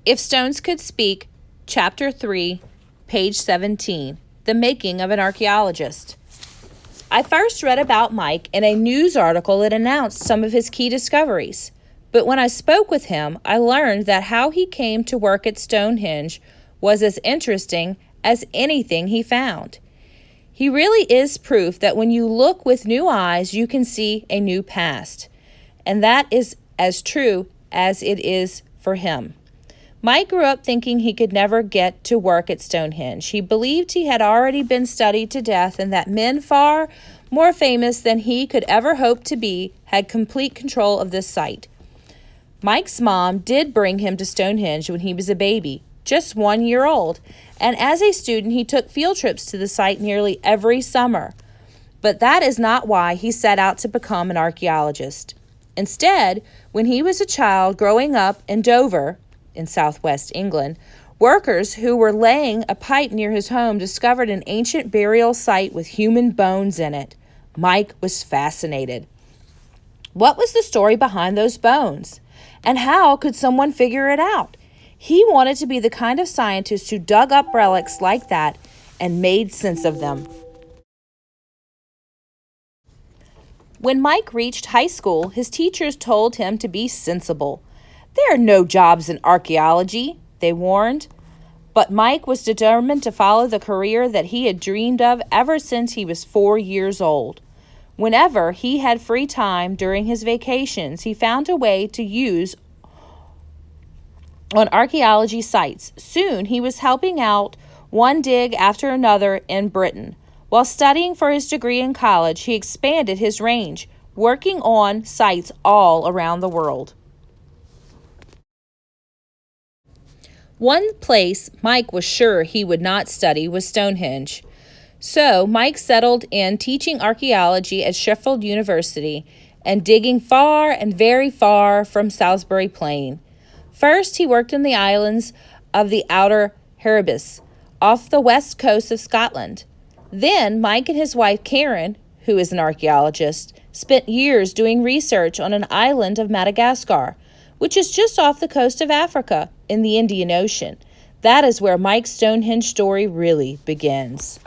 If Stones Could Speak, Chapter 3, page 17, The Making of an Archaeologist. I first read about Mike in a news article that announced some of his key discoveries. But when I spoke with him, I learned that how he came to work at Stonehenge was as interesting as anything he found. He really is proof that when you look with new eyes, you can see a new past. And that is as true as it is for him. Mike grew up thinking he could never get to work at Stonehenge. He believed he had already been studied to death and that men far more famous than he could ever hope to be had complete control of this site. Mike's mom did bring him to Stonehenge when he was a baby, just 1 year old, and as a student he took field trips to the site nearly every summer. But that is not why he set out to become an archaeologist. Instead, when he was a child growing up in Dover, in southwest England, workers who were laying a pipe near his home discovered an ancient burial site with human bones in it. Mike was fascinated. What was the story behind those bones? And how could someone figure it out? He wanted to be the kind of scientist who dug up relics like that and made sense of them. When Mike reached high school, his teachers told him to be sensible. There are no jobs in archaeology, they warned. But Mike was determined to follow the career that he had dreamed of ever since he was 4 years old. Whenever he had free time during his vacations, he found a way to use on archaeology sites. Soon he was helping out one dig after another in Britain. While studying for his degree in college, he expanded his range, working on sites all around the world. One place Mike was sure he would not study was Stonehenge. So Mike settled in teaching archaeology at Sheffield University and digging far and very far from Salisbury Plain. First, he worked in the islands of the Outer Hebrides, off the west coast of Scotland. Then Mike and his wife Karen, who is an archaeologist, spent years doing research on an island of Madagascar, which is just off the coast of Africa in the Indian Ocean. That is where Mike's Stonehenge story really begins.